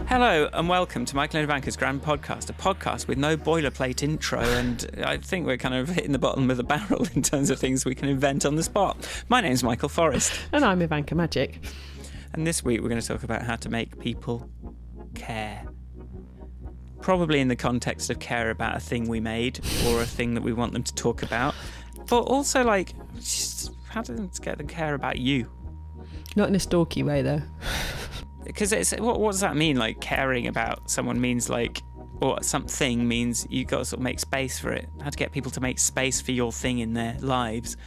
Hello and welcome to Michael and Ivanka's Grand Podcast, a podcast with no boilerplate intro, and I think we're kind of hitting the bottom of the barrel in terms of things we can invent on the spot. My name's Michael Forrest. And I'm Ivanka Magic. And this week we're going to talk about how to make people care. Probably in the context of care about a thing we made or a thing that we want them to talk about, but also like just how to get them to care about you. Not in a stalky way, though. Because it's what does that mean? Like caring about someone means like, or something means you got to sort of make space for it. How to get people to make space for your thing in their lives.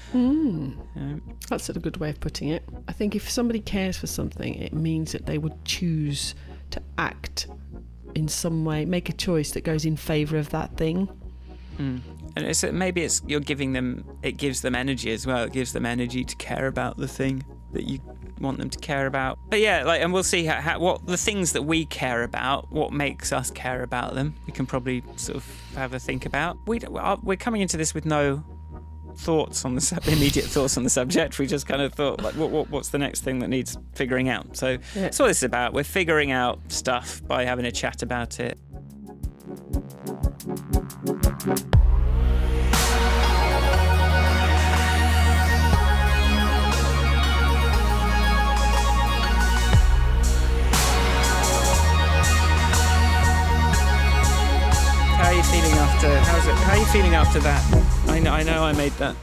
That's a good way of putting it. I think if somebody cares for something, it means that they would choose to act in some way, make a choice that goes in favour of that thing. And maybe you're giving them, it gives them energy as well. It gives them energy to care about the thing that you want them to care about. But yeah, and we'll see what the things that we care about, what makes us care about them. We can probably sort of have a think about. We're coming into this with no thoughts on the immediate thoughts on the subject. We just kind of thought, like, what's the next thing that needs figuring out? So that's what this is about. We're figuring out stuff by having a chat about it. How are you feeling after that? I know I made that.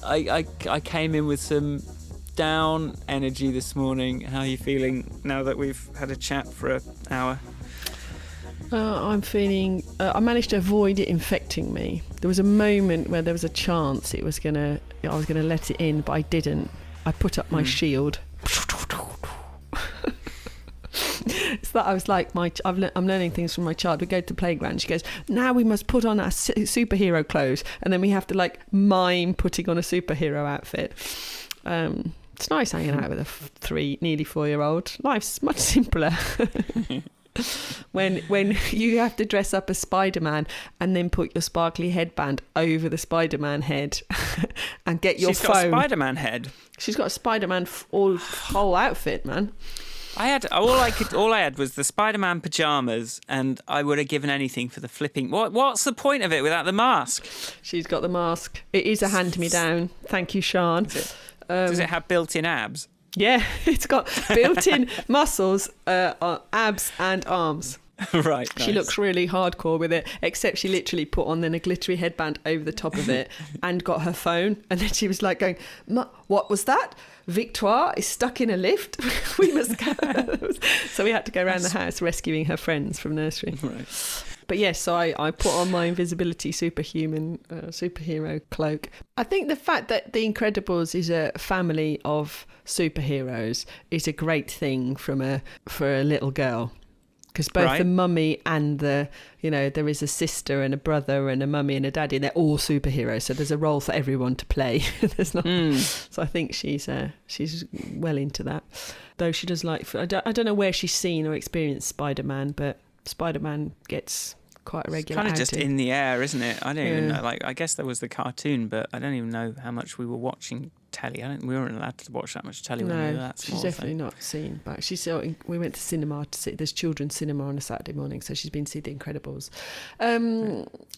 I came in with some down energy this morning. How are you feeling now that we've had a chat for an hour? I'm feeling... I managed to avoid it infecting me. There was a moment where there was a chance I was going to let it in, but I didn't. I put up my shield. It's that I was like, I'm learning things from my child. We go to the playground. She goes, now we must put on our superhero clothes. And then we have to like mime putting on a superhero outfit. It's nice hanging out with a nearly 4-year-old. Life's much simpler. When you have to dress up as Spider-Man and then put your sparkly headband over the Spider-Man head and get your phone. She's got a Spider-Man head. She's got a Spider-Man whole outfit, man. All I had was the Spider-Man pajamas, and I would have given anything for the flipping. What's the point of it without the mask? She's got the mask. It is a hand-me-down. Thank you, Sean. Does it have built-in abs? Yeah, it's got built-in muscles, abs and arms. Right. Nice. She looks really hardcore with it, except she literally put on then a glittery headband over the top of it and got her phone. And then she was like going, what was that? Victoire is stuck in a lift. We must go. So we had to go around the house rescuing her friends from nursery. Right. But yes, so I put on my invisibility superhero cloak. I think the fact that The Incredibles is a family of superheroes is a great thing for a little girl. Because both the mummy and there is a sister and a brother and a mummy and a daddy, and they're all superheroes. So there's a role for everyone to play. There's not. So I think she's well into that. Though she does like, I don't know where she's seen or experienced Spider-Man, but Spider-Man gets quite a regular outing. It's kind of just in the air, isn't it? I don't even know. Like, I guess there was the cartoon, but I don't even know how much we were watching telly. We weren't allowed to watch that much telly when we were that small. She's definitely not seen. But we went to cinema to see. There's children's cinema on a Saturday morning, so she's been to see The Incredibles.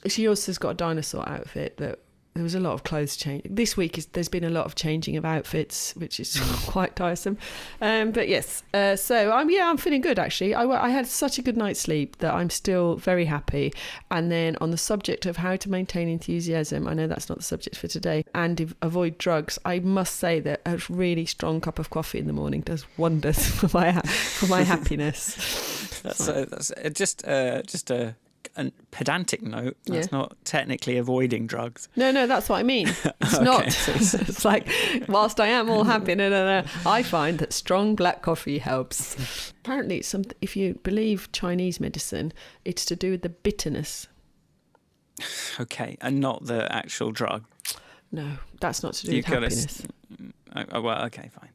She also has got a dinosaur outfit that. There was a lot of clothes change. This week there's been a lot of changing of outfits, which is quite tiresome. But yes, so I'm feeling good actually. I had such a good night's sleep that I'm still very happy. And then on the subject of how to maintain enthusiasm, I know that's not the subject for today, and avoid drugs, I must say that a really strong cup of coffee in the morning does wonders for my happiness. That's just a pedantic note. That's not technically avoiding drugs. No, that's what I mean. It's okay. Not. It's like, whilst I am all happy, I find that strong black coffee helps. Apparently, it's something. If you believe Chinese medicine, it's to do with the bitterness. Okay, and not the actual drug. No, that's not to do with happiness. Well, okay, fine.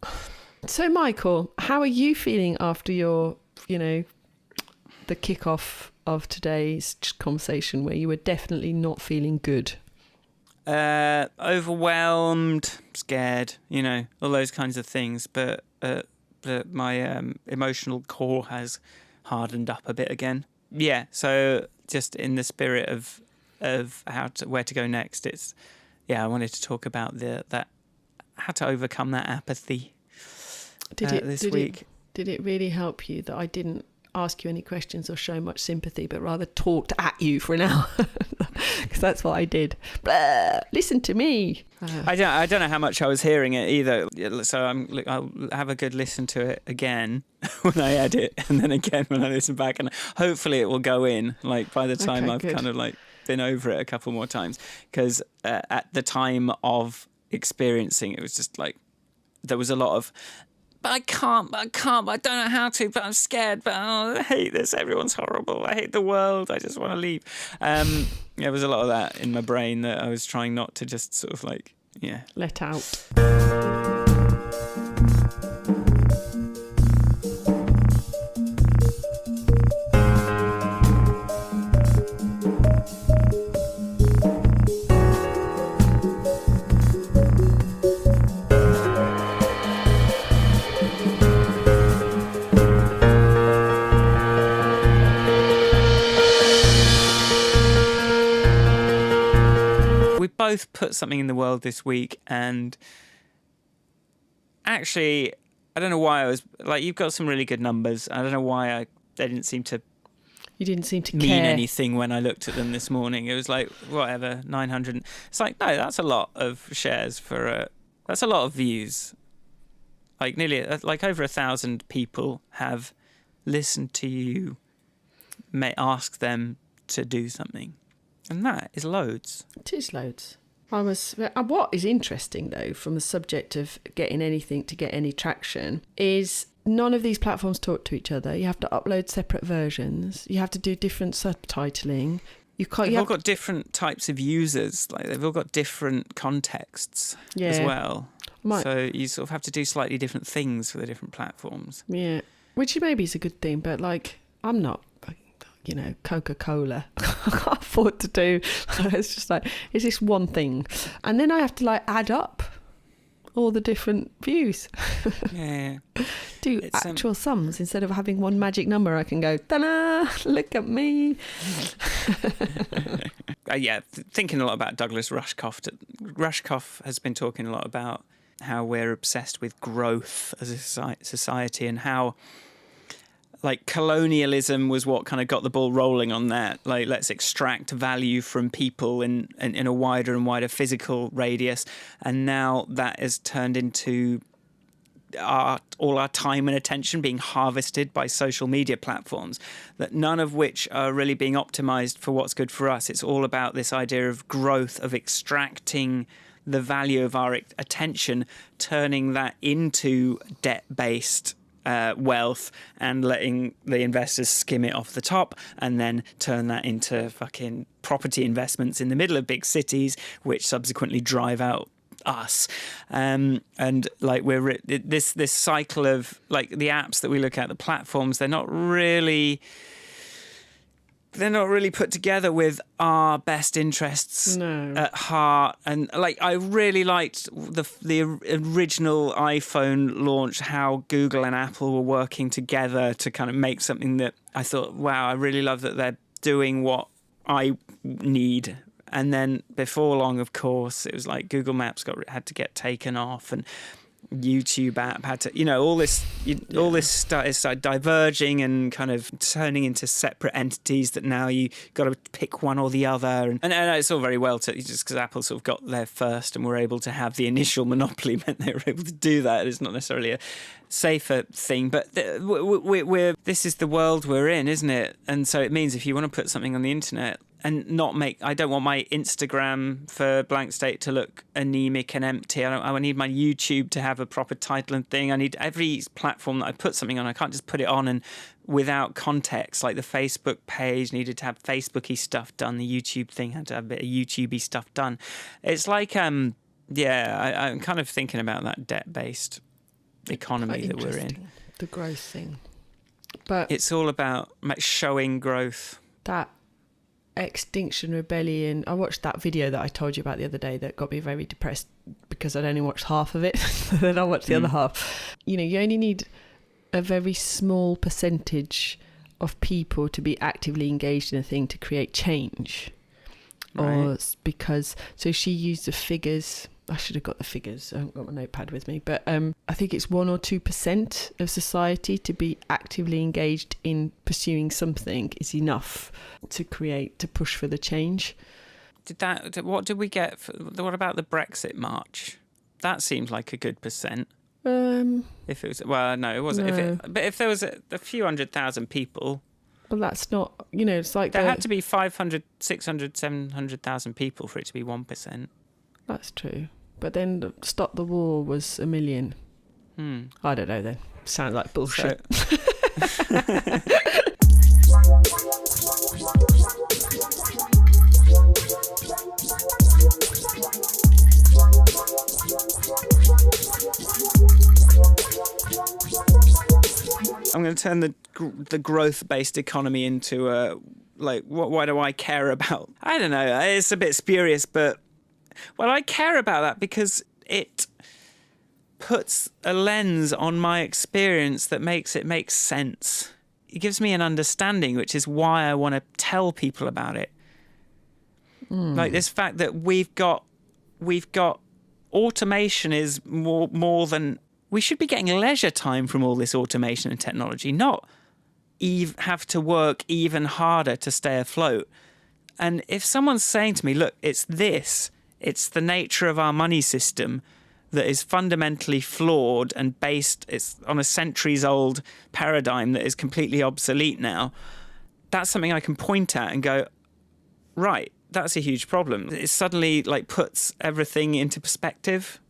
So, Michael, how are you feeling after your, the kick-off of today's conversation where you were definitely not feeling good? Overwhelmed, scared, all those kinds of things. But my emotional core has hardened up a bit again. Yeah, so just in the spirit of where to go next, I wanted to talk about how to overcome that apathy this week. Did it really help you that I didn't ask you any questions or show much sympathy, but rather talked at you for an hour? Because that's what I did. Blah, listen to me. I don't know how much I was hearing it either, so I'll have a good listen to it again when I edit, and then again when I listen back, and hopefully it will go in. Like by the time I've kind of like been over it a couple more times, because at the time of experiencing it was just like there was a lot of but I can't, I don't know how to, but I'm scared, but I hate this, everyone's horrible, I hate the world, I just want to leave. There was a lot of that in my brain that I was trying not to just sort of like, let out. Both put something in the world this week, and actually I don't know why I was like, you've got some really good numbers. I don't know why they didn't seem to mean care. anything when I looked at them this morning. It was like whatever, 900. It's like, no, that's a lot of shares that's a lot of views. Like nearly like over 1,000 people have listened to you ask them to do something. And that is loads. It is loads. What is interesting, though, from the subject of getting anything to get any traction, is none of these platforms talk to each other. You have to upload separate versions. You have to do different subtitling. They've all got different types of users. Like they've all got different contexts as well. So you sort of have to do slightly different things for the different platforms. Yeah, which maybe is a good thing, but like I'm not... Coca-Cola. I can't afford to do. It's just like, it's this one thing. And then I have to like add up all the different views. Yeah. Do actual sums instead of having one magic number. I can go, ta-da, look at me. Thinking a lot about Douglas Rushkoff. Rushkoff has been talking a lot about how we're obsessed with growth as a society, and how like colonialism was what kind of got the ball rolling on that. Like, let's extract value from people in a wider and wider physical radius. And now that has turned into all our time and attention being harvested by social media platforms, that none of which are really being optimized for what's good for us. It's all about this idea of growth, of extracting the value of our attention, turning that into debt-based wealth, and letting the investors skim it off the top, and then turn that into fucking property investments in the middle of big cities, which subsequently drive out us. And like this cycle of like the apps that we look at, the platforms, they're not really put together with our best interests at heart. And like, I really liked the original iPhone launch, how Google and Apple were working together to kind of make something that I thought, wow, I really love that they're doing what I need. And then before long, of course, it was like Google Maps had to get taken off, and YouTube app had to, all this started diverging and kind of turning into separate entities that now you got to pick one or the other. And it's all very well just because Apple sort of got there first and were able to have the initial monopoly meant they were able to do that. It's not necessarily a safer thing, but this is the world we're in, isn't it? And so it means if you want to put something on the internet and I don't want my Instagram for Blank State to look anemic and empty. I need my YouTube to have a proper title and thing. I need every platform that I put something on. I can't just put it on and without context. Like the Facebook page needed to have Facebooky stuff done. The YouTube thing had to have a bit of YouTubey stuff done. It's like, I'm kind of thinking about that debt-based economy that we're in. The growth thing. But it's all about showing growth. That Extinction Rebellion, I watched that video that I told you about the other day that got me very depressed because I'd only watched half of it. Then I watched the other half. You only need a very small percentage of people to be actively engaged in a thing to create change. Or because, so she used the figures, I should have got the figures, I haven't got my notepad with me, but I think it's 1 or 2% of society to be actively engaged in pursuing something is enough to push for the change. What did we get? What about the Brexit march? That seemed like a good percent. If it was, well, no, it wasn't. No. But if there was a few 100,000 people, well, that's not, it's like there had to be 500, 600, 700,000 people for it to be 1%. That's true. But then Stop the War was 1 million. I don't know then. Sounds like bullshit. I'm going to turn the growth-based economy into why do I care about? I don't know. It's a bit spurious, but I care about that because it puts a lens on my experience that makes it make sense. It gives me an understanding, which is why I want to tell people about it. Like this fact that we've got automation is more than. We should be getting leisure time from all this automation and technology, not have to work even harder to stay afloat. And if someone's saying to me, look, it's the nature of our money system that is fundamentally flawed and it's on a centuries-old paradigm that is completely obsolete now, that's something I can point at and go, right, that's a huge problem. It suddenly puts everything into perspective.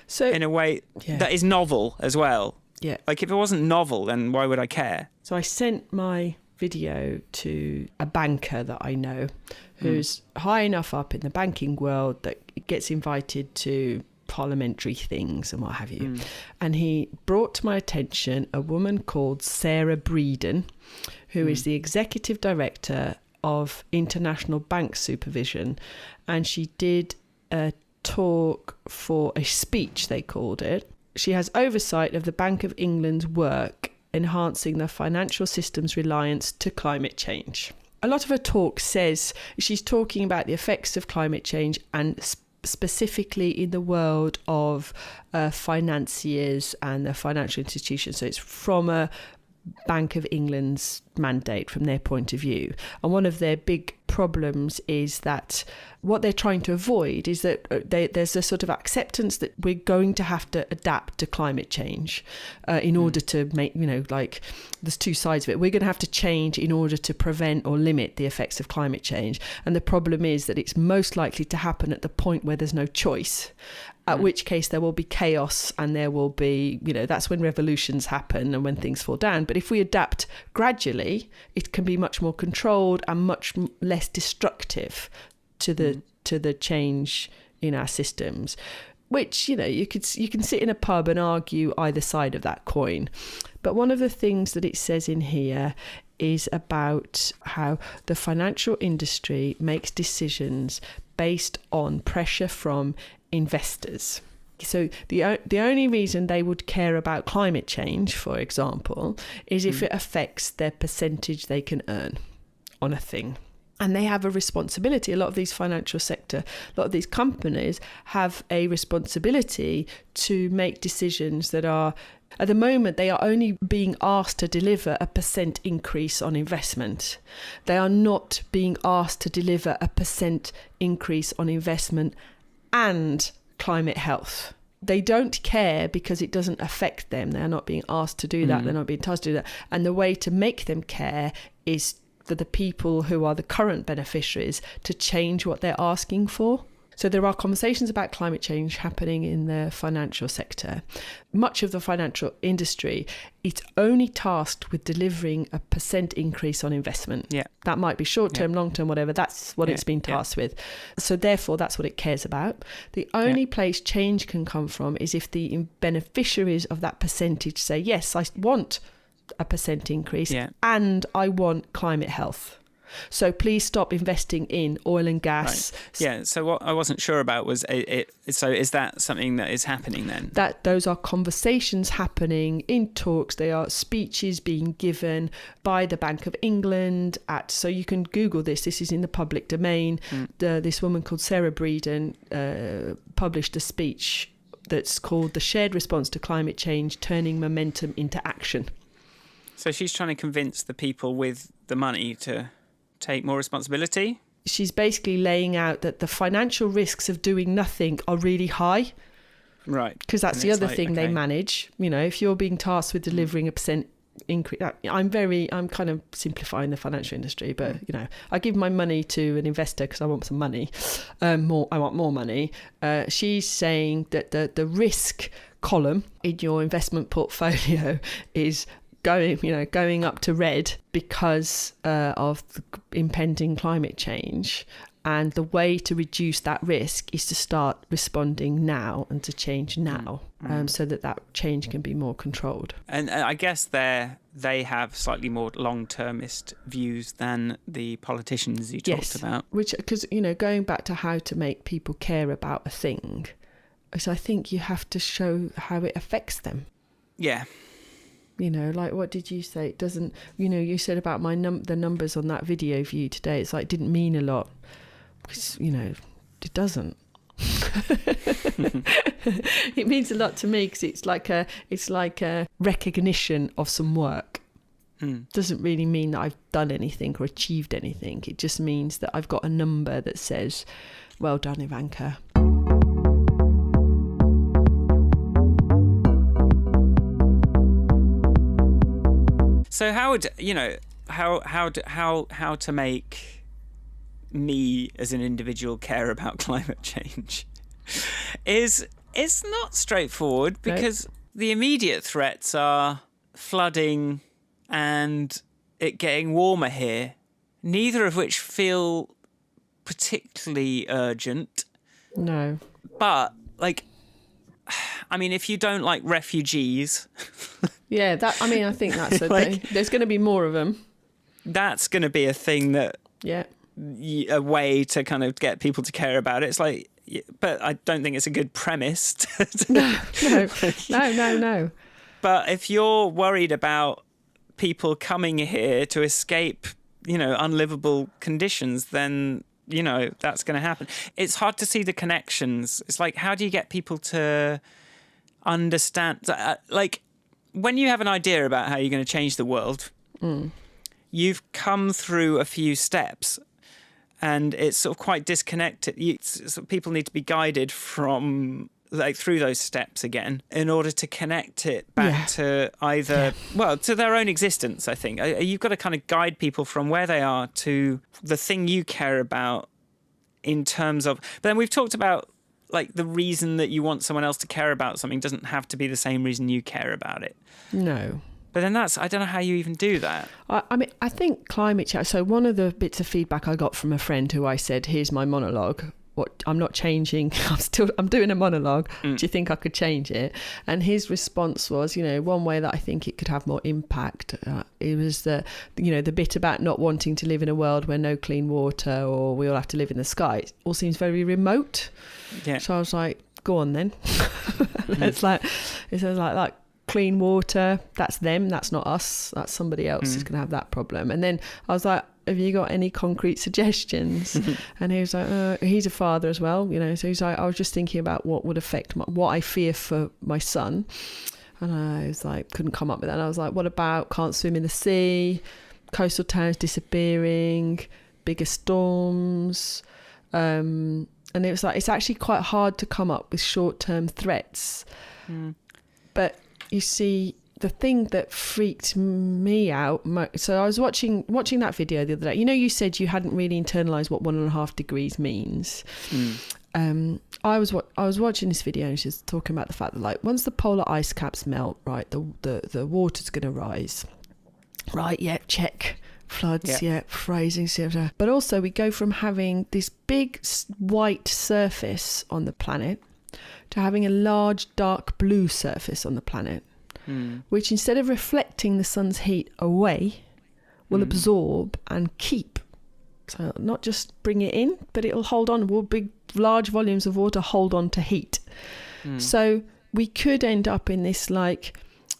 So, in a way that is novel as well. Yeah. If it wasn't novel, then why would I care? So I sent my video to a banker that I know who's high enough up in the banking world that gets invited to parliamentary things and what have you. And he brought to my attention a woman called Sarah Breeden, who is the executive director of International Bank Supervision. And she did a talk for a speech, they called it. She has oversight of the Bank of England's work enhancing the financial system's reliance to climate change. A lot of her talk says she's talking about the effects of climate change and specifically in the world of financiers and the financial institutions. So it's from a Bank of England's mandate from their point of view. And one of their big problems is that what they're trying to avoid is that there's a sort of acceptance that we're going to have to adapt to climate change in order to make, there's two sides of it. We're going to have to change in order to prevent or limit the effects of climate change. And the problem is that it's most likely to happen at the point where there's no choice. At which case there will be chaos and there will be, that's when revolutions happen and when things fall down. But if we adapt gradually, it can be much more controlled and much less destructive to the change in our systems. Which, you can sit in a pub and argue either side of that coin. But one of the things that it says in here is about how the financial industry makes decisions based on pressure from investors. So the only reason they would care about climate change, for example, is if it affects their percentage they can earn on a thing. And they have a responsibility. A lot of these financial sector, a lot of these companies have a responsibility to make decisions that are, at the moment, they are only being asked to deliver a % increase on investment. They are not being asked to deliver a % increase on investment and climate health. They don't care because it doesn't affect them. They're not being asked to do that. They're not being tasked to do that. And the way to make them care is for the people who are the current beneficiaries to change what they're asking for. So there are conversations about climate change happening in the financial sector. Much of the financial industry, it's only tasked with delivering a % increase on investment. Yeah. That might be short-term, long-term, whatever. That's what it's been tasked with. So therefore, that's what it cares about. The only place change can come from is if the beneficiaries of that percentage say, yes, I want a % increase and I want climate health. So please stop investing in oil and gas. Right. Yeah. So what I wasn't sure about was so is that something that is happening then? That those are conversations happening in talks. They are speeches being given by the Bank of England so you can Google this. This is in the public domain. This woman called Sarah Breeden published a speech that's called The Shared Response to Climate Change, Turning Momentum into Action. So she's trying to convince the people with the money to take more responsibility? She's basically laying out that the financial risks of doing nothing are really high. Right. Because that's the other thing they manage. You know, if you're being tasked with delivering a % increase, I'm kind of simplifying the financial industry, but, you know, I give my money to an investor because I want some money. I want more money. She's saying that the risk column in your investment portfolio is going up to red because of the impending climate change, and the way to reduce that risk is to start responding now and to change now, so that change can be more controlled. And I guess they have slightly more long-termist views than the politicians you talked about. Which, because, you know, going back to how to make people care about a thing, so I think you have to show how it affects them. Yeah. You know, like, what did you say? It doesn't, you know, you said about the numbers on that video view today. It's like, didn't mean a lot. Because, you know, it doesn't. It means a lot to me because it's like a recognition of some work. Doesn't really mean that I've done anything or achieved anything. It just means that I've got a number that says, well done, Ivanka. So how would, you know, how to make me as an individual care about climate change is not straightforward, because the immediate threats are flooding and it getting warmer here, neither of which feel particularly urgent. No. But, like, I mean, if you don't like refugees... Yeah, I think that's a thing. There's going to be more of them. That's going to be a thing that... Yeah. A way to kind of get people to care about it. It's like, but I don't think it's a good premise. No. But if you're worried about people coming here to escape, you know, unlivable conditions, then, you know, that's going to happen. It's hard to see the connections. It's like, how do you get people to understand? Like, when you have an idea about how you're going to change the world, you've come through a few steps. And it's sort of quite disconnected. People need to be guided from, like, through those steps again in order to connect it back to either, well, to their own existence, I think. You've got to kind of guide people from where they are to the thing you care about in terms of... But then we've talked about, like, the reason that you want someone else to care about something doesn't have to be the same reason you care about it. No. But then I don't know how you even do that. I mean, I think climate change... So one of the bits of feedback I got from a friend who I said, here's my monologue. I'm not changing. I'm doing a monologue. Do you think I could change it? And his response was, you know, one way that I think it could have more impact, it was the bit about not wanting to live in a world where no clean water or we all have to live in the sky. It all seems very remote. Yeah. So I was like, go on then. It's like clean water, that's them, that's not us, that's somebody else who's going to have that problem. And then I was like, have you got any concrete suggestions? And he was like, he's a father as well, you know, so he's like, I was just thinking about what would affect what I fear for my son. And I was like, couldn't come up with that. And I was like, what about can't swim in the sea, coastal towns disappearing, bigger storms? And it was like, it's actually quite hard to come up with short-term threats. But you see, the thing that freaked me out, so I was watching that video the other day. You know, you said you hadn't really internalised what 1.5 degrees means. I was watching this video and she's talking about the fact that, like, once the polar ice caps melt, right, the water's going to rise. Right, yeah, check. Floods, freezing, etc. But also we go from having this big white surface on the planet to having a large dark blue surface on the planet, which instead of reflecting the sun's heat away, will absorb and keep So not just bring it in, but it'll hold on. Large volumes of water hold on to heat. So we could end up in this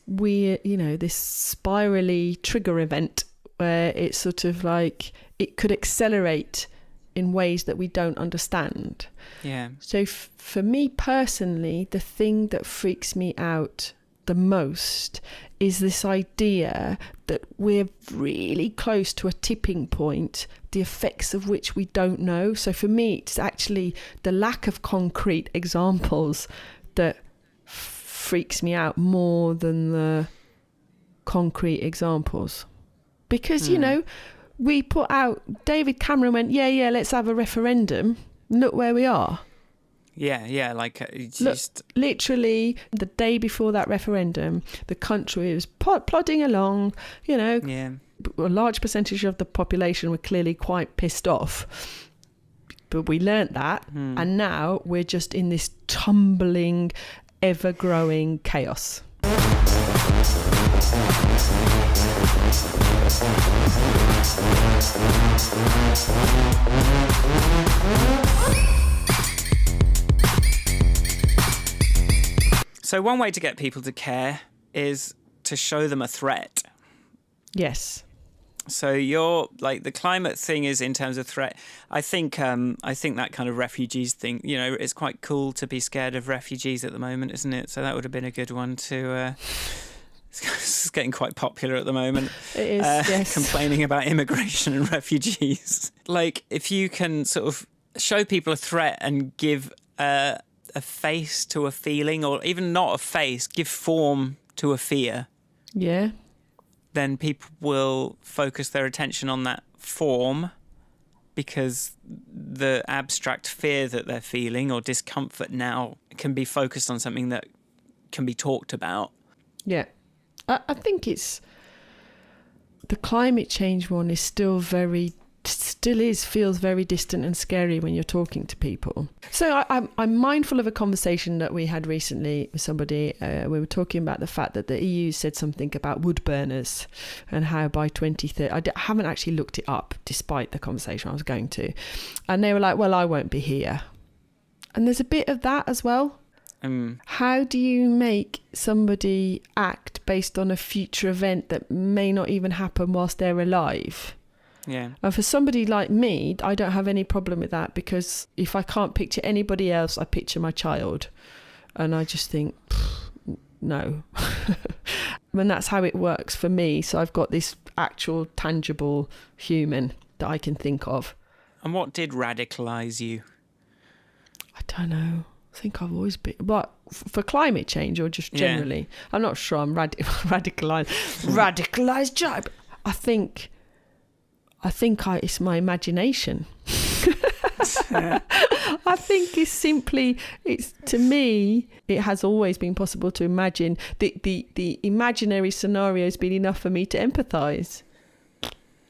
this spirally trigger event where it's sort of like it could accelerate in ways that we don't understand. Yeah. So for me personally, the thing that freaks me out the most is this idea that we're really close to a tipping point, the effects of which we don't know. So for me, it's actually the lack of concrete examples that freaks me out more than the concrete examples. Because, we put out, David Cameron went, yeah, let's have a referendum. Look where we are. Yeah, like just... Literally, the day before that referendum, the country was plodding along, Yeah. A large percentage of the population were clearly quite pissed off. But we learnt that, and now we're just in this tumbling, ever-growing chaos. So one way to get people to care is to show them a threat. Yes. So you're like the climate thing is in terms of threat. I think that kind of refugees thing, it's quite cool to be scared of refugees at the moment, isn't it? So that would have been a good one to. It's getting quite popular at the moment. It is, yes. Complaining about immigration and refugees. Like if you can sort of show people a threat and give a face to a feeling, or even not a face, give form to a fear. Yeah. Then people will focus their attention on that form, because the abstract fear that they're feeling or discomfort now can be focused on something that can be talked about. Yeah. I think it's the climate change one is still feels very distant and scary when you're talking to people. So I'm mindful of a conversation that we had recently with somebody. We were talking about the fact that the EU said something about wood burners and how by 2030, I haven't actually looked it up despite the conversation I was going to. And they were like, well, I won't be here. And there's a bit of that as well. How do you make somebody act based on a future event that may not even happen whilst they're alive? Yeah. And for somebody like me, I don't have any problem with that, because if I can't picture anybody else, I picture my child. And I just think, no. And that's how it works for me. So I've got this actual tangible human that I can think of. And what did radicalise you? I don't know. I think I've always been... What, for climate change or just generally? Yeah. I'm not sure I'm radicalised. Radicalised job. I think it's my imagination. I think to me, it has always been possible to imagine. The imaginary scenario has been enough for me to empathise.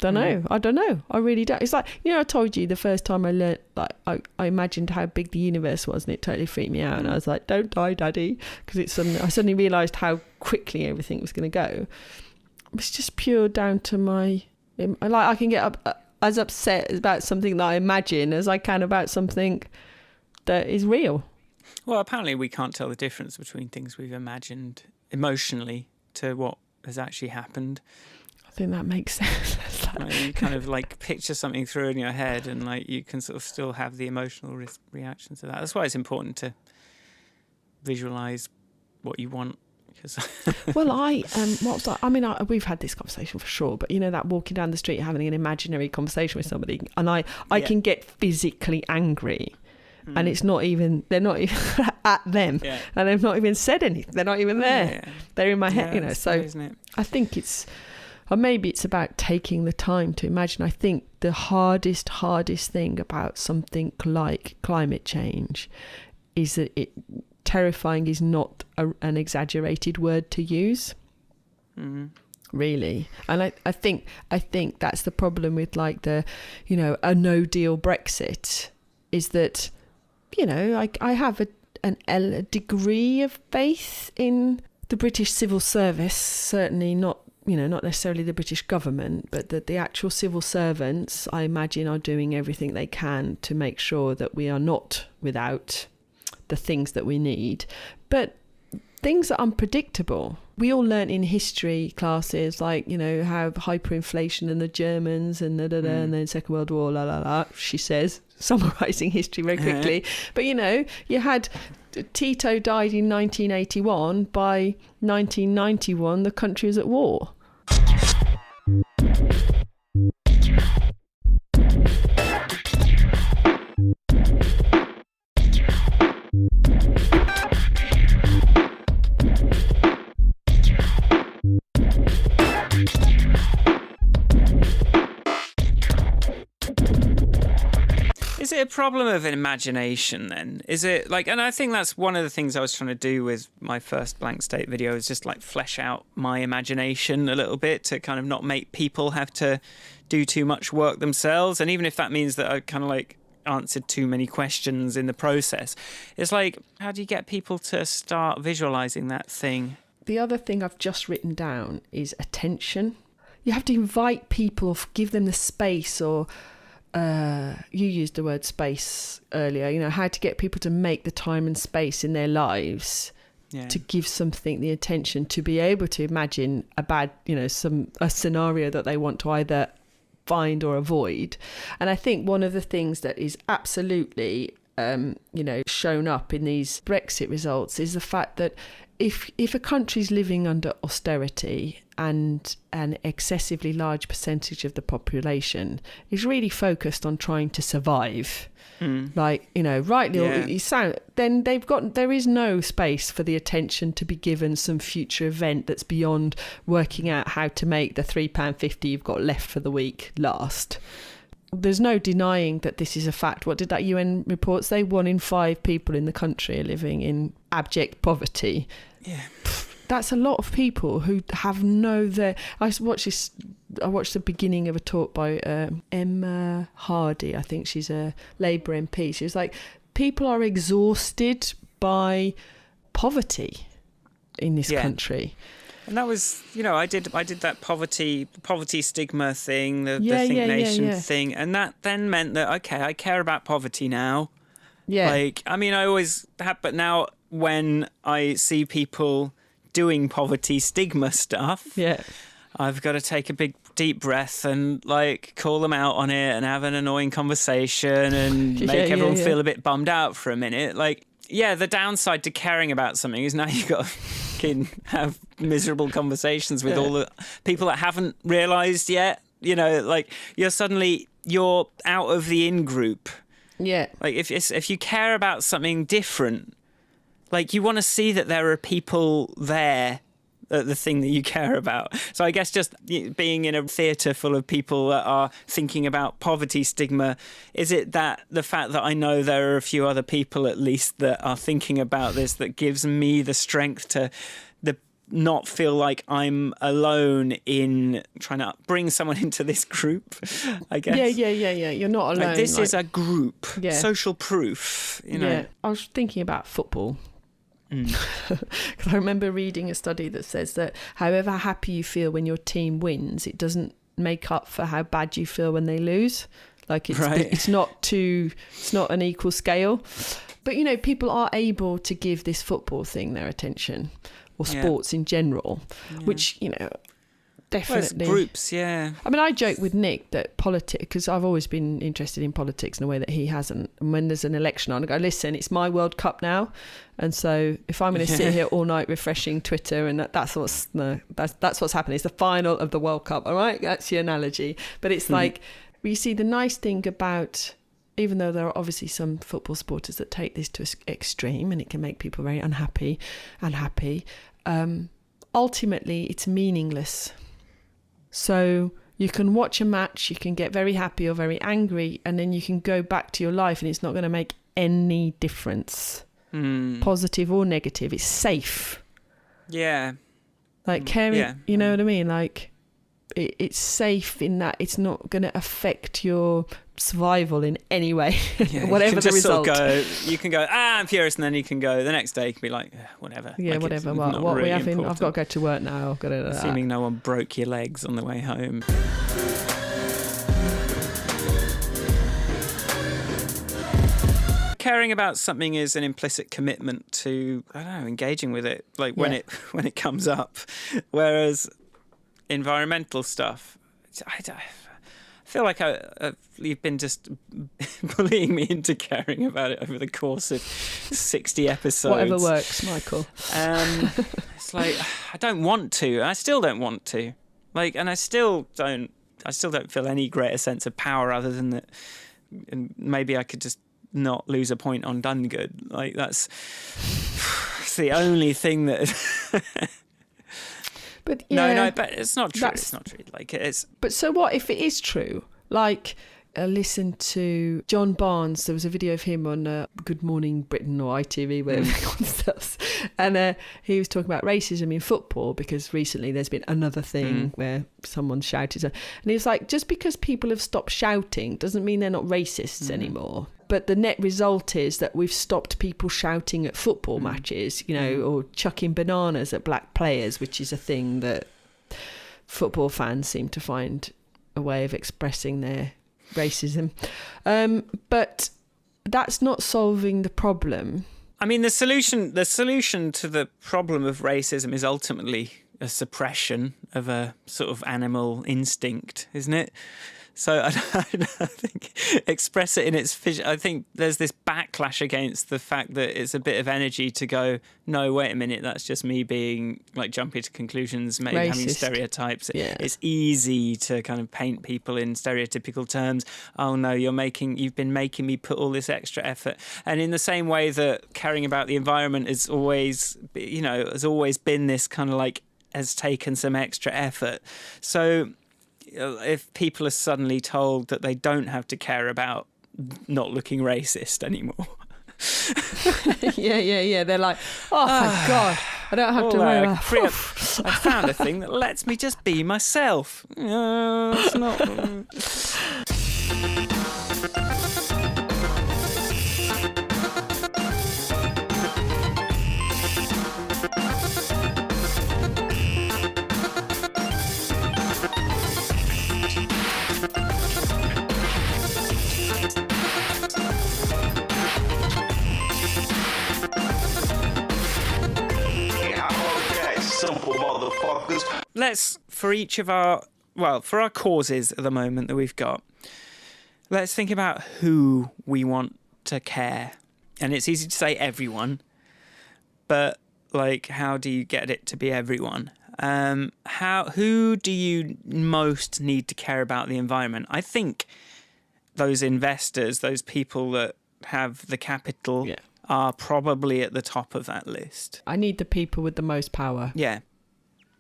I don't know. I really don't. It's like, I told you the first time I learnt, like, I imagined how big the universe was, and it totally freaked me out. And I was like, don't die, Daddy. Because I suddenly realised how quickly everything was going to go. It's just pure down to my... Like, I can get as upset about something that I imagine as I can about something that is real. Well, apparently we can't tell the difference between things we've imagined emotionally to what has actually happened. I think that makes sense. You kind of like picture something through in your head, and like you can sort of still have the emotional reaction to that. That's why it's important to visualize what you want. Well, what was that? I mean, we've had this conversation for sure, but that walking down the street having an imaginary conversation with somebody, and I can get physically angry, and they're not even at them, and they've not even said anything. They're not even there. Yeah. They're in my head, so isn't it? I think or maybe it's about taking the time to imagine. I think the hardest thing about something like climate change is that terrifying is not an exaggerated word to use. Mm-hmm. Really. And I think that's the problem with like a no deal Brexit, is that I have a degree of faith in the British civil service, certainly not not necessarily the British government, but that the actual civil servants, I imagine, are doing everything they can to make sure that we are not without the things that we need. But things are unpredictable. We all learnt in history classes, like, how hyperinflation and the Germans and and then Second World War, she says, summarising history very quickly. But, you had Tito died in 1981. By 1991, the country was at war. Is it a problem of imagination then? Is it like, and I think that's one of the things I was trying to do with my first Blank State video, is just like flesh out my imagination a little bit to kind of not make people have to do too much work themselves. And even if that means that I kind of like answered too many questions in the process, it's like, how do you get people to start visualizing that thing? The other thing I've just written down is attention. You have to invite people, give them the space, or you used the word space earlier, how to get people to make the time and space in their lives to give something the attention, to be able to imagine a scenario that they want to either find or avoid. And I think one of the things that is absolutely shown up in these Brexit results is the fact that if a country's living under austerity and an excessively large percentage of the population is really focused on trying to survive, then there is no space for the attention to be given some future event that's beyond working out how to make the £3.50 you've got left for the week last. There's no denying that this is a fact. What did that UN report say? 1 in 5 people in the country are living in abject poverty. Yeah. That's a lot of people who have I watched the beginning of a talk by Emma Hardy. I think she's a Labour MP. She was like, people are exhausted by poverty in this country. And that was, I did that poverty stigma thing, the Think Nation thing, and that then meant that, okay, I care about poverty now. Yeah. Like, I mean, I always have, but now when I see people doing poverty stigma stuff, I've got to take a big deep breath and like call them out on it and have an annoying conversation and make everyone feel a bit bummed out for a minute. Like, the downside to caring about something is now you've got to have miserable conversations with all the people that haven't realised yet. Like you're out of the in-group. Yeah. Like if you care about something different, like you want to see that there are people there at the thing that you care about. So I guess just being in a theatre full of people that are thinking about poverty stigma, is it that the fact that I know there are a few other people at least that are thinking about this that gives me the strength to not feel like I'm alone in trying to bring someone into this group, I guess. Yeah. You're not alone. Like, this is a group. Yeah. Social proof, Yeah. I was thinking about football. Because I remember reading a study that says that however happy you feel when your team wins, it doesn't make up for how bad you feel when they lose. Like it's not an equal scale. But, people are able to give this football thing their attention, or sports in general, which, definitely. Well, groups, yeah. I mean, I joke with Nick that politics, because I've always been interested in politics in a way that he hasn't. And when there's an election on, I go, listen, it's my World Cup now. And so if I'm going to sit here all night refreshing Twitter, and that's what's happening. It's the final of the World Cup. All right. That's your analogy. But it's like, you see, the nice thing about, even though there are obviously some football supporters that take this to an extreme and it can make people very unhappy, ultimately it's meaningless. So you can watch a match, you can get very happy or very angry, and then you can go back to your life and it's not going to make any difference, positive or negative. It's safe. Yeah. Like caring, you know what I mean? Like it's safe in that it's not going to affect your survival in any way, Yeah, whatever you can the result. you can go, I'm furious, and then you can go the next day. You can be like, whatever. Yeah, like, whatever. it's What not we really having? I've important. got to go to work now. I've got to. Assuming no one broke your legs on the way home. Caring about something is an implicit commitment to, I don't know, engaging with it, like when it comes up. Whereas environmental stuff, I feel like you've been just bullying me into caring about it over the course of 60 episodes. Whatever works, Michael. It's like, I don't want to. I still don't want to. Like, and I still don't feel any greater sense of power other than that. And maybe I could just not lose a point on Done Good. Like, it's the only thing that. But yeah, no, but it's not true. It's not true. Like, it's. But so what if it is true? Like, listen to John Barnes. There was a video of him on Good Morning Britain or ITV, whatever it was. And he was talking about racism in football because recently there's been another thing where someone shouted. And he was like, just because people have stopped shouting doesn't mean they're not racists anymore. But the net result is that we've stopped people shouting at football matches, or chucking bananas at black players, which is a thing that football fans seem to find a way of expressing their racism. But that's not solving the problem. I mean, the solution to the problem of racism is ultimately a suppression of a sort of animal instinct, isn't it? So I think express it in its. I think there's this backlash against the fact that it's a bit of energy to go, no, wait a minute, that's just me being like jumping to conclusions, maybe having stereotypes. Yeah. It's easy to kind of paint people in stereotypical terms. Oh no, you've been making me put all this extra effort. And in the same way that caring about the environment has always been this kind of like has taken some extra effort. So if people are suddenly told that they don't have to care about not looking racist anymore. Yeah. They're like, oh, thank God. I don't have to worry about I found a thing that lets me just be myself. It's not... Simple motherfuckers. Let's, for our causes at the moment that we've got, let's think about who we want to care. And it's easy to say everyone, but like, how do you get it to be everyone? Who do you most need to care about the environment? I think those investors, those people that have the capital, are probably at the top of that list. I need the people with the most power. Yeah.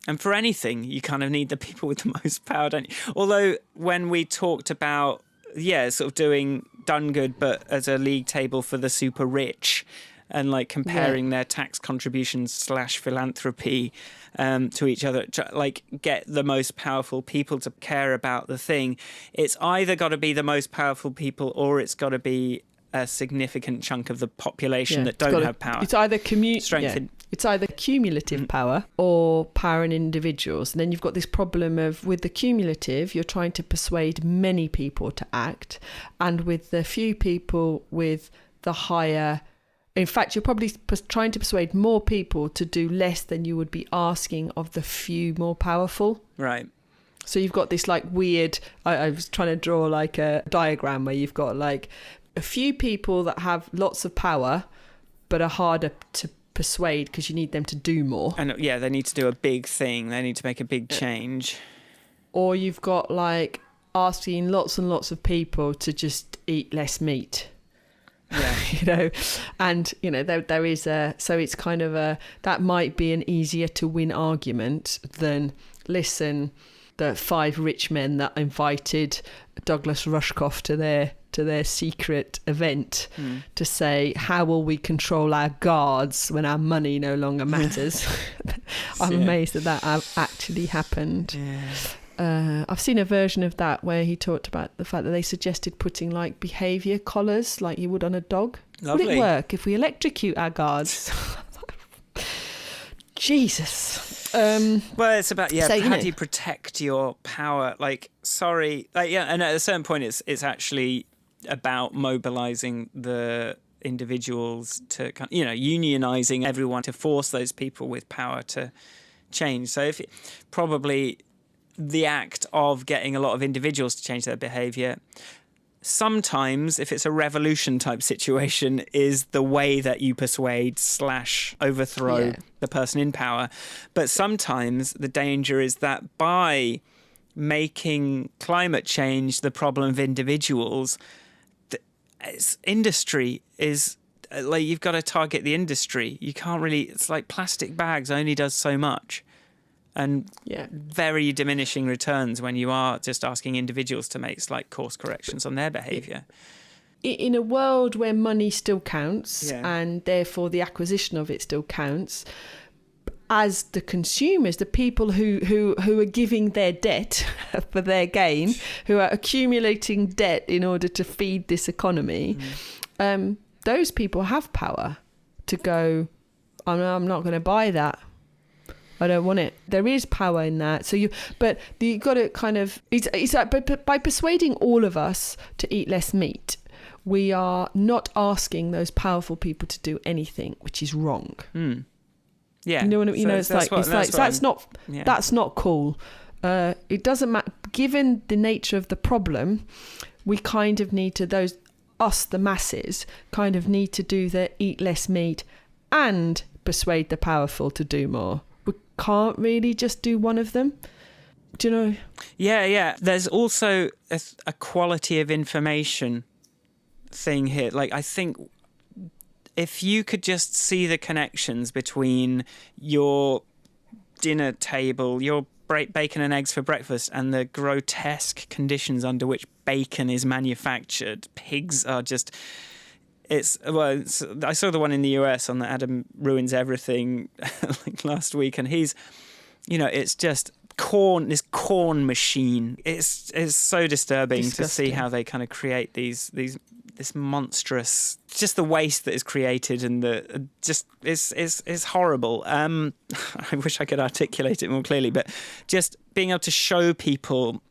And for anything, you kind of need the people with the most power, don't you? Although when we talked about, sort of doing Done Good, but as a league table for the super rich and like comparing their tax contributions / philanthropy to each other, like get the most powerful people to care about the thing. It's either got to be the most powerful people or it's got to be a significant chunk of the population that don't have power. It's either cumulative power or power in individuals. And then you've got this problem of, with the cumulative, you're trying to persuade many people to act. And with the few people with the higher... In fact, you're probably trying to persuade more people to do less than you would be asking of the few more powerful. Right. So you've got this like weird... I was trying to draw like a diagram where you've got like a few people that have lots of power but are harder to persuade because you need them to do more. And they need to do a big thing. They need to make a big change. Or you've got like asking lots and lots of people to just eat less meat. Yeah. And there is so it's kind of that might be an easier to win argument than, listen, the 5 rich men that invited Douglas Rushkoff to their secret event to say, how will we control our guards when our money no longer matters? I'm amazed that actually happened. I've seen a version of that where he talked about the fact that they suggested putting like behaviour collars like you would on a dog. Lovely. Would it work if we electrocute our guards? Jesus. Well, it's about So, how do you protect your power? Like, and at a certain point, it's actually about mobilising the individuals to, unionising everyone to force those people with power to change. So probably the act of getting a lot of individuals to change their behaviour, sometimes if it's a revolution type situation, is the way that you persuade / overthrow the person in power. But sometimes the danger is that by making climate change the problem of individuals, industry is like, you've got to target the industry. You can't really, it's like plastic bags only does so much. And very diminishing returns when you are just asking individuals to make slight course corrections on their behaviour. In a world where money still counts and therefore the acquisition of it still counts, as the consumers, the people who are giving their debt for their gain, who are accumulating debt in order to feed this economy, those people have power to go, I'm not going to buy that. I don't want it. There is power in that. So you got to kind of, it's like by persuading all of us to eat less meat, we are not asking those powerful people to do anything, which is wrong. Yeah. You know what I mean? That's not cool. It doesn't matter. Given the nature of the problem, we kind of need to, the masses, kind of need to do the eat less meat and persuade the powerful to do more. We can't really just do one of them. Do you know? Yeah. There's also a quality of information thing here. Like, I think if you could just see the connections between your dinner table, your bacon and eggs for breakfast, and the grotesque conditions under which bacon is manufactured. Pigs are just... I saw the one in the US on the Adam Ruins Everything like last week, and he's, it's just this corn machine. It's so disturbing. Disgusting. To see how they kind of create this monstrous, just the waste that is created, and is horrible. I wish I could articulate it more clearly, but just being able to show people,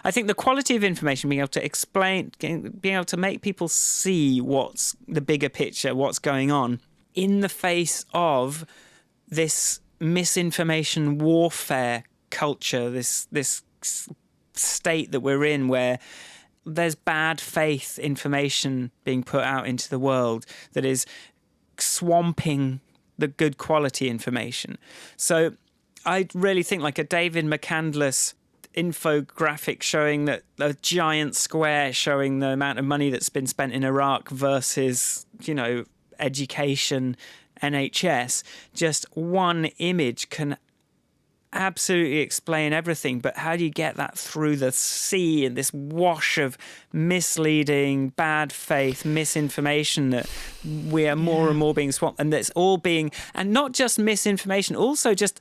I think the quality of information, being able to explain, being able to make people see what's the bigger picture, what's going on in the face of this misinformation warfare culture, this state that we're in, where there's bad faith information being put out into the world that is swamping the good quality information. So I really think like a David McCandless infographic showing that a giant square showing the amount of money that's been spent in Iraq versus, education, NHS, just one image can absolutely explain everything. But how do you get that through the sea and this wash of misleading, bad faith, misinformation that we are more and more being swamped, and that's all being, and not just misinformation, also just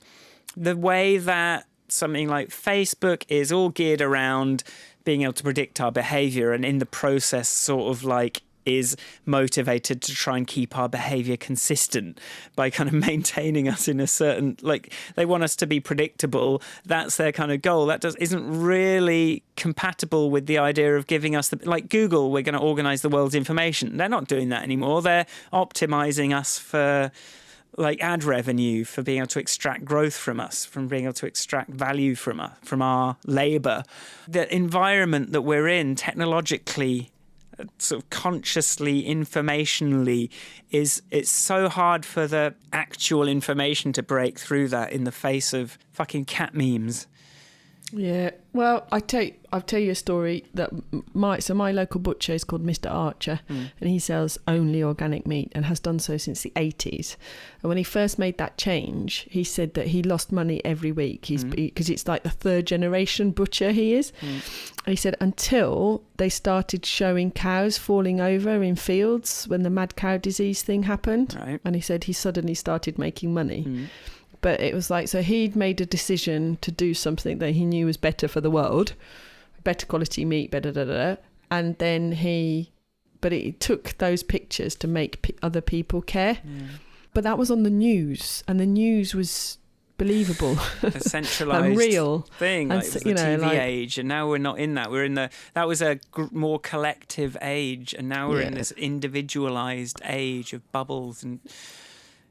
the way that something like Facebook is all geared around being able to predict our behavior, and in the process sort of like is motivated to try and keep our behavior consistent by kind of maintaining us in a certain, like, they want us to be predictable. That's their kind of goal. That isn't really compatible with the idea of giving us like Google, we're going to organize the world's information. They're not doing that anymore. They're optimizing us for like ad revenue, for being able to extract growth from us, from being able to extract value from us, from our labor. The environment that we're in technologically, sort of consciously, informationally, it's so hard for the actual information to break through that in the face of fucking cat memes. Yeah, well, I'll tell you a story that my local butcher is called Mr. Archer, and he sells only organic meat and has done so since the 80s. And when he first made that change, he said that he lost money every week. Because it's like the third generation butcher he is. And he said until they started showing cows falling over in fields when the mad cow disease thing happened. Right. And he said he suddenly started making money. But it was like, so he'd made a decision to do something that he knew was better for the world, better quality meat, better, and then but it took those pictures to make other people care. But that was on the news, and the news was believable, a centralized and real thing. And Like, it was the TV age, and now we're not in that. We're in that was a more collective age, and now we're in this individualized age of bubbles. And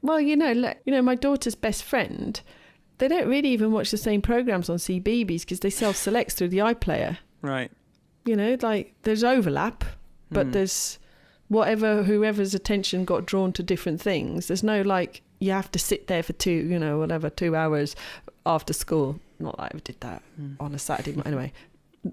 well, my daughter's best friend, they don't really even watch the same programs on CBeebies because they self-select through the iPlayer. Right. Like there's overlap, but there's whoever's attention got drawn to different things. There's no like, you have to sit there for 2 hours after school. Not that I ever did that on a Saturday. But anyway,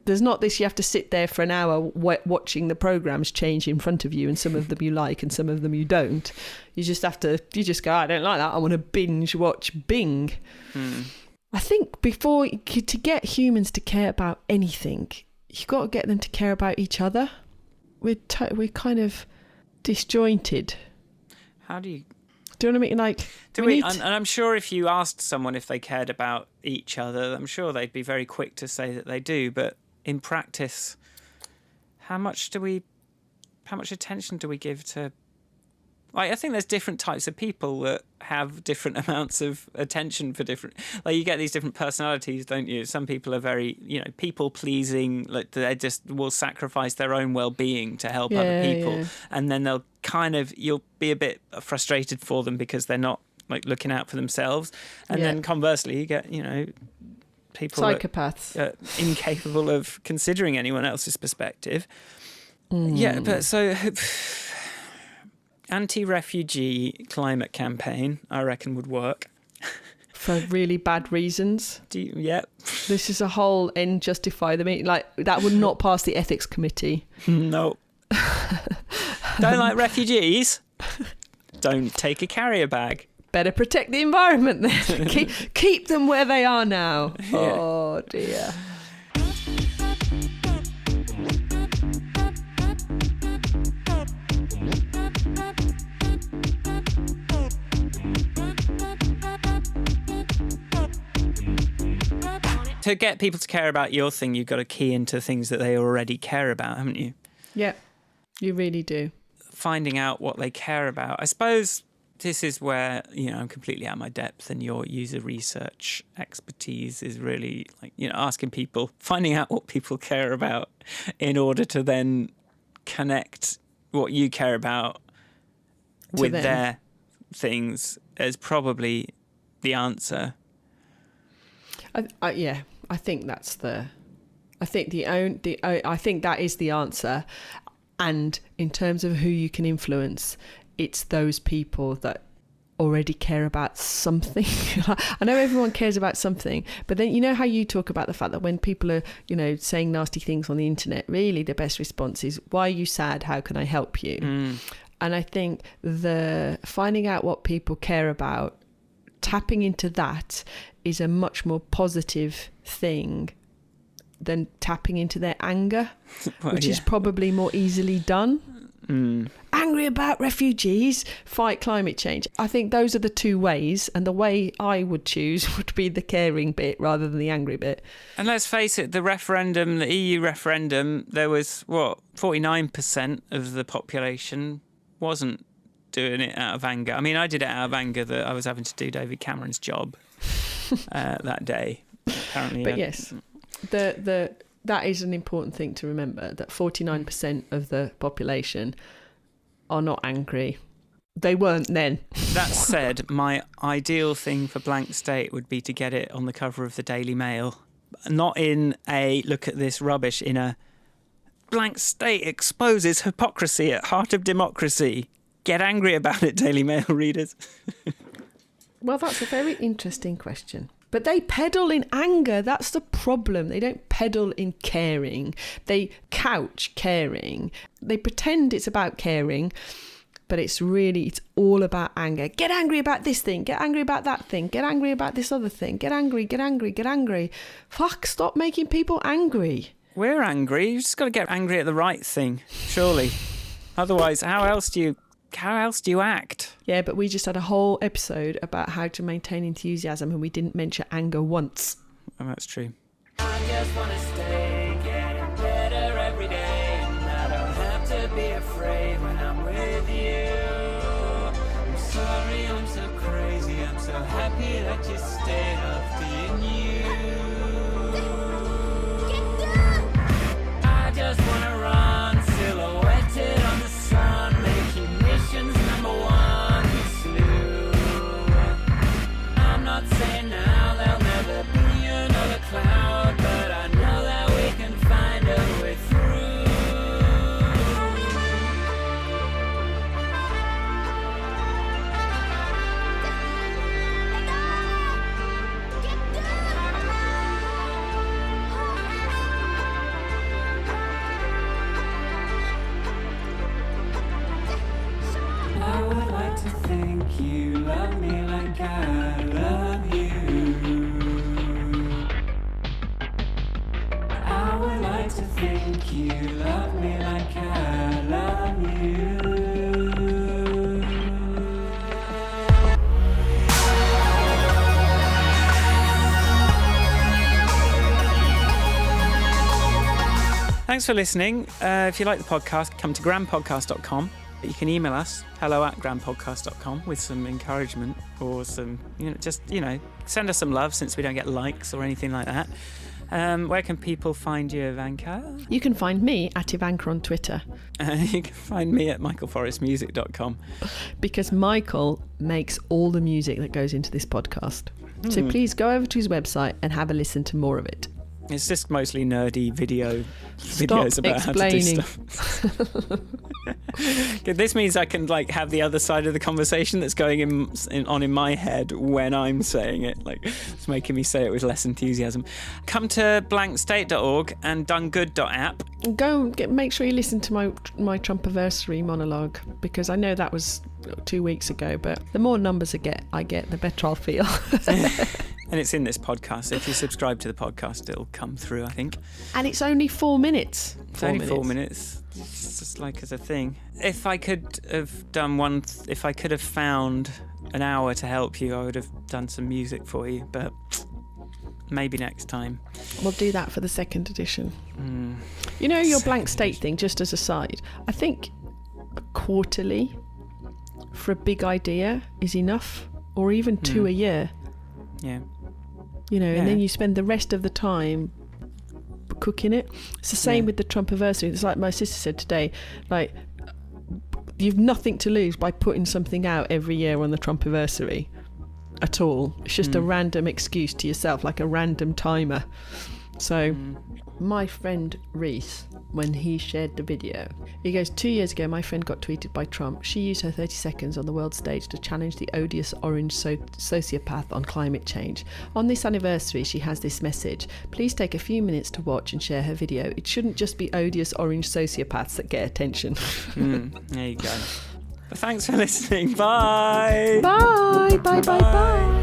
there's not this, you have to sit there for an hour watching the programmes change in front of you, and some of them you like and some of them you don't. You just go, I don't like that, I want to binge watch Bing. I think to get humans to care about anything, you've got to get them to care about each other. We're kind of disjointed. How do you... Do you know what I mean? Like, and I'm sure if you asked someone if they cared about each other, I'm sure they'd be very quick to say that they do. But in practice, how much attention do we give to? Like, I think there's different types of people that have different amounts of attention for different. Like, you get these different personalities, don't you? Some people are very, people pleasing. Like, they just will sacrifice their own well-being to help other people, and then you'll be a bit frustrated for them because they're not like looking out for themselves. And then conversely, you get people psychopaths that are incapable of considering anyone else's perspective. Yeah, but so. Anti-refugee climate campaign, I reckon, would work. For really bad reasons. Yep. This is a whole end justify the meeting. Like, that would not pass the ethics committee. No. Don't like refugees? Don't take a carrier bag. Better protect the environment then. keep them where they are now. Yeah. Oh, dear. To get people to care about your thing, you've got to key into things that they already care about, haven't you? Yeah, you really do. Finding out what they care about. I suppose this is where, I'm completely out of my depth, and your user research expertise is really like, asking people, finding out what people care about in order to then connect what you care about with their things is probably the answer. I think that's I think that is the answer. And in terms of who you can influence, it's those people that already care about something. I know everyone cares about something, but then how you talk about the fact that when people are, saying nasty things on the internet, really the best response is, why are you sad? How can I help you? And I think the finding out what people care about, tapping into that is a much more positive thing than tapping into their anger, which is probably more easily done. Angry about refugees, fight climate change. I think those are the two ways, and the way I would choose would be the caring bit rather than the angry bit. And let's face it, the EU referendum, there was, 49% of the population wasn't doing it out of anger. I mean, I did it out of anger that I was having to do David Cameron's job that day. Apparently, but yes, that is an important thing to remember, that 49% of the population are not angry. They weren't then. That said, my ideal thing for Blank State would be to get it on the cover of the Daily Mail. Not in a look at this rubbish, in a Blank State exposes hypocrisy at heart of democracy. Get angry about it, Daily Mail readers. Well, that's a very interesting question. But they peddle in anger. That's the problem. They don't peddle in caring. They couch caring. They pretend it's about caring, but it's all about anger. Get angry about this thing. Get angry about that thing. Get angry about this other thing. Get angry, get angry, get angry. Fuck, stop making people angry. We're angry. You've just got to get angry at the right thing, surely. Otherwise, how else do you how else do you act? Yeah, but we just had a whole episode about how to maintain enthusiasm and we didn't mention anger once. Oh, that's true. I just wanna stay getting better every day, and I don't have to be afraid when I'm with you. I'm sorry I'm so crazy, I'm so happy that you stayed up being you. I just wanna run silhouetted on the sun, making missions #1 slew. I'm not saying now there'll never be another cloud, but I know that we can find a way through. I would like to think you love me like I love you. I would like to think you love me like I love you. Thanks for listening. If you like the podcast, come to grandpodcast.com. You can email us, hello@grandpodcast.com, with some encouragement or some, send us some love since we don't get likes or anything like that. Where can people find you, Ivanka? You can find me at Ivanka on Twitter You can find me at michaelforestmusic.com. because Michael makes all the music that goes into this podcast. So please go over to his website and have a listen to more of it. It's just mostly nerdy videos Stop about explaining. how to do stuff. Good, this means I can have the other side of the conversation that's going on in my head when I'm saying it. It's making me say it with less enthusiasm. Come to blankstate.org and donegood.app. Go make sure you listen to my Trumpiversary monologue, because I know that was 2 weeks ago, but the more numbers I get, the better I'll feel. And it's in this podcast. So if you subscribe to the podcast, it'll come through, I think. And it's only 4 minutes. It's only 4 minutes. It's just as a thing. If I could have if I could have found an hour to help you, I would have done some music for you, but maybe next time. We'll do that for the second edition. You know, your blank state thing, just as a side, I think quarterly for a big idea is enough, or even 2 a year. Yeah. And then you spend the rest of the time cooking it. It's the same with the Trumpiversary. It's like my sister said today, you've nothing to lose by putting something out every year on the Trumpiversary at all. It's just a random excuse to yourself, like a random timer. So my friend Reese, when he shared the video, he goes, 2 years ago my friend got tweeted by Trump. She used her 30 seconds on the world stage to challenge the odious orange sociopath on climate change. On this anniversary she has this message: please take a few minutes to watch and share her video. It shouldn't just be odious orange sociopaths that get attention. There you go. But thanks for listening. Bye. Bye.